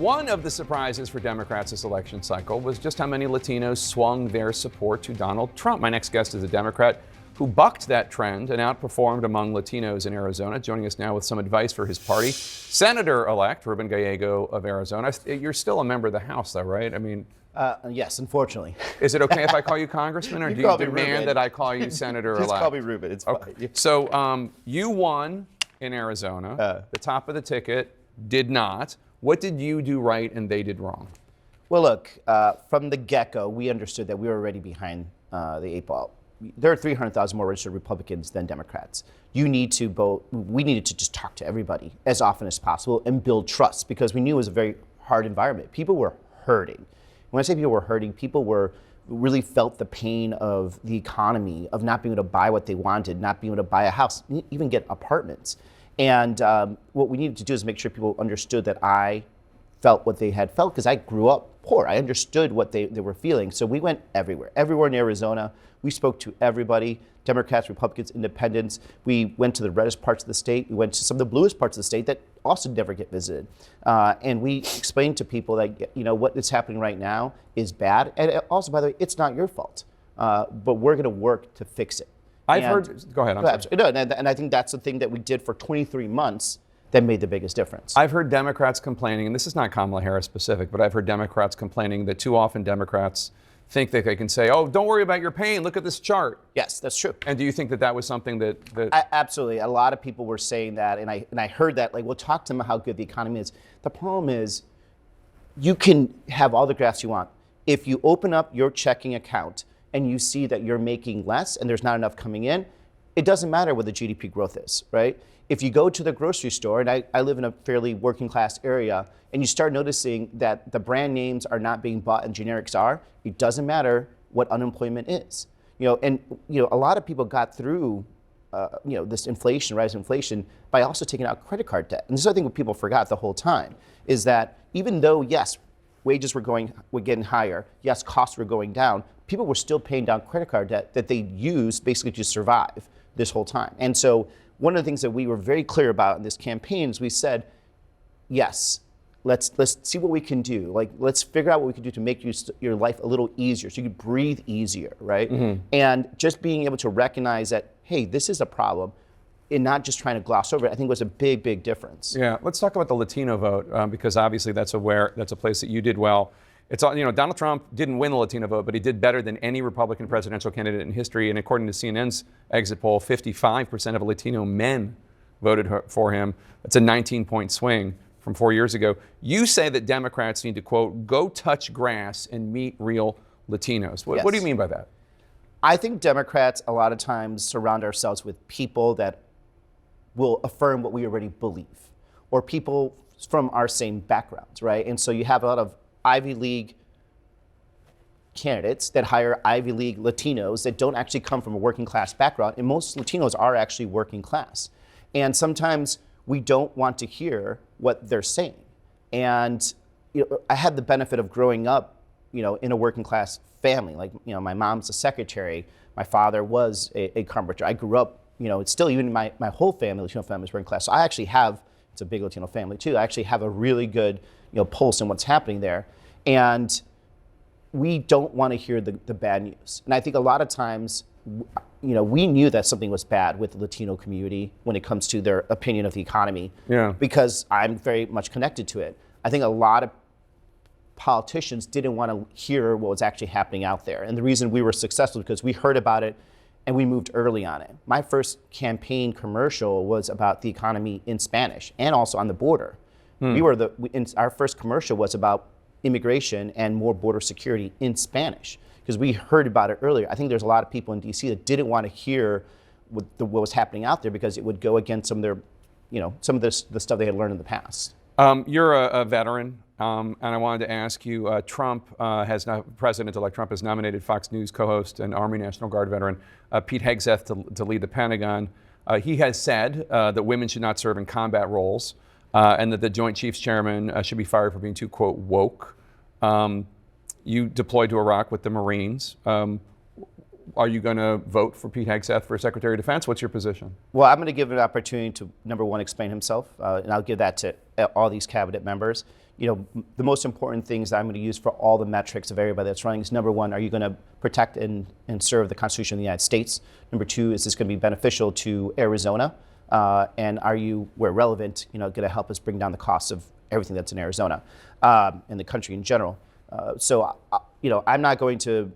One of the surprises for Democrats this election cycle was just how many Latinos swung their support to Donald Trump. My next guest is a Democrat who bucked that trend and outperformed among Latinos in Arizona. Joining us now with some advice for his party, Senator-elect Ruben Gallego of Arizona. You're still a member of the House, though, right? I mean, yes, unfortunately. Is it okay if I call you Congressman, or do you demand that I call you Senator-elect? Just call me Ruben. It's fine. Okay. So you won in Arizona. The top of the ticket did not. What did you do right and they did wrong? Well, look, from the get-go, we understood that we were already behind the 8 ball. There are 300,000 more registered Republicans than Democrats. We needed to just talk to everybody as often as possible and build trust, because we knew it was a very hard environment. People were hurting. When I say people were hurting, people really felt the pain of the economy, of not being able to buy what they wanted, not being able to buy a house, even get apartments. And what we needed to do is make sure people understood that I felt what they had felt, because I grew up poor. I understood what they were feeling. So we went everywhere in Arizona. We spoke to everybody, Democrats, Republicans, Independents. We went to the reddest parts of the state. We went to some of the bluest parts of the state that also never get visited. And we explained to people that, what is happening right now is bad. And also, by the way, it's not your fault. But we're going to work to fix it. Go ahead. I'm sorry. No, and I think that's the thing that we did for 23 months that made the biggest difference. I've heard Democrats complaining, and this is not Kamala Harris specific, but I've heard Democrats complaining that too often Democrats think that they can say, oh, don't worry about your pain, look at this chart. Yes, that's true. And do you think that was something that... Absolutely. A lot of people were saying that, and I heard that, we'll talk to them about how good the economy is. The problem is, you can have all the graphs you want. If you open up your checking account and you see that you're making less and there's not enough coming in, it doesn't matter what the GDP growth is, right? If you go to the grocery store, and I live in a fairly working class area, and you start noticing that the brand names are not being bought and generics are, it doesn't matter what unemployment is. A lot of people got through this rising inflation by also taking out credit card debt. And this is, I think, what people forgot the whole time, is that even though, yes, wages were getting higher, yes, costs were going down, people were still paying down credit card debt that they used basically to survive this whole time. And so one of the things that we were very clear about in this campaign is we said, yes, let's see what we can do. Let's figure out what we can do to make your life a little easier, so you can breathe easier, right? Mm-hmm. And just being able to recognize that, hey, this is a problem, and not just trying to gloss over it, I think was a big, big difference. Yeah, let's talk about the Latino vote, because obviously that's a place that you did well. It's Donald Trump didn't win the Latino vote, but he did better than any Republican presidential candidate in history. And according to CNN's exit poll, 55% of Latino men voted for him. That's a 19-point swing from 4 years ago. You say that Democrats need to, quote, go touch grass and meet real Latinos. What do you mean by that? I think Democrats a lot of times surround ourselves with people that will affirm what we already believe, or people from our same backgrounds, right? And so you have a lot of Ivy League candidates that hire Ivy League Latinos that don't actually come from a working class background, and most Latinos are actually working class. And sometimes we don't want to hear what they're saying. And I had the benefit of growing up, in a working class family. My mom's a secretary, my father was a carpenter. I grew up, it's still, even my whole family, Latino family, is working class. So I actually have, it's a big Latino family too, I actually have a really good pulse in what's happening there. And we don't want to hear the bad news. And I think a lot of times, we knew that something was bad with the Latino community when it comes to their opinion of the economy, because I'm very much connected to it. I think a lot of politicians didn't want to hear what was actually happening out there. And the reason we were successful is because we heard about it and we moved early on it. My first campaign commercial was about the economy in Spanish and also on the border. Our first commercial was about immigration and more border security in Spanish, because we heard about it earlier. I think there's a lot of people in DC that didn't want to hear what was happening out there, because it would go against some of their, some of the stuff they had learned in the past. You're a veteran, and I wanted to ask you, President-elect Trump has nominated Fox News co-host and Army National Guard veteran Pete Hegseth to lead the Pentagon. He has said that women should not serve in combat roles, and that the Joint Chiefs Chairman should be fired for being too, quote, woke. You deployed to Iraq with the Marines. Are you going to vote for Pete Hegseth for Secretary of Defense? What's your position? Well, I'm going to give him an opportunity to, number one, explain himself, and I'll give that to all these cabinet members. The most important things that I'm going to use for all the metrics of everybody that's running is, number one, are you going to protect and serve the Constitution of the United States? Number two, is this going to be beneficial to Arizona? And are you, where relevant, going to help us bring down the costs of everything that's in Arizona and the country in general? So I'm not going to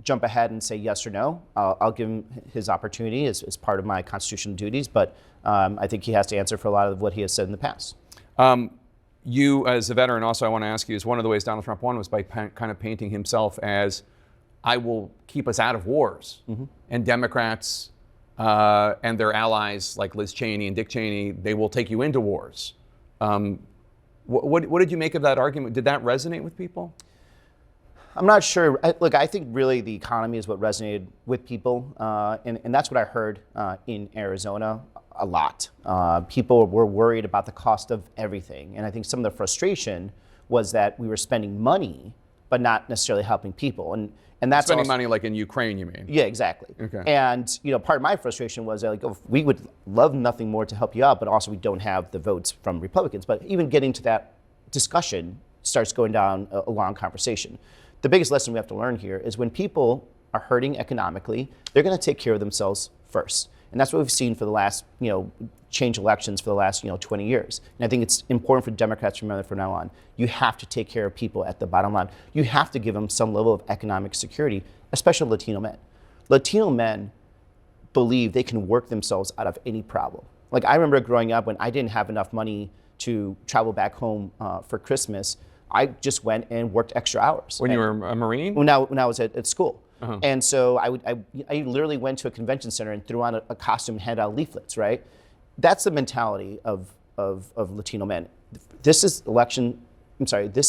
jump ahead and say yes or no. I'll give him his opportunity as part of my constitutional duties, but I think he has to answer for a lot of what he has said in the past. You, as a veteran, also I want to ask you, is one of the ways Donald Trump won was by kind of painting himself as, I will keep us out of wars. And Democrats and their allies like Liz Cheney and Dick Cheney, they will take you into wars. What did you make of that argument? Did that resonate with people? I'm not sure. Look, I think really the economy is what resonated with people, and that's what I heard in Arizona a lot. People were worried about the cost of everything, and I think some of the frustration was that we were spending money, but not necessarily helping people, and that's Spending also, money like in Ukraine, you mean? Yeah, exactly. Okay. And part of my frustration was like, oh, we would love nothing more to help you out, but also we don't have the votes from Republicans. But even getting to that discussion starts going down a long conversation. The biggest lesson we have to learn here is when people are hurting economically, they're going to take care of themselves first. And that's what we've seen for the last, change elections for the last, 20 years. And I think it's important for Democrats to remember from now on. You have to take care of people at the bottom line. You have to give them some level of economic security, especially Latino men. Latino men believe they can work themselves out of any problem. Like, I remember growing up when I didn't have enough money to travel back home for Christmas, I just went and worked extra hours. When you were a Marine? When I was at school. And so I literally went to a convention center and threw on a costume and handed out leaflets, right? That's the mentality of Latino men. This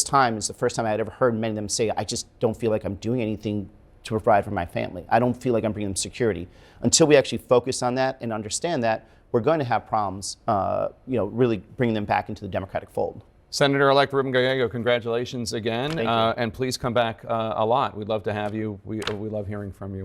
time is the first time I had ever heard many of them say, I just don't feel like I'm doing anything to provide for my family. I don't feel like I'm bringing them security. Until we actually focus on that and understand that, we're going to have problems, really bringing them back into the Democratic fold. Senator-elect Ruben Gallego, congratulations again. Thank you. And please come back a lot. We'd love to have you. We love hearing from you.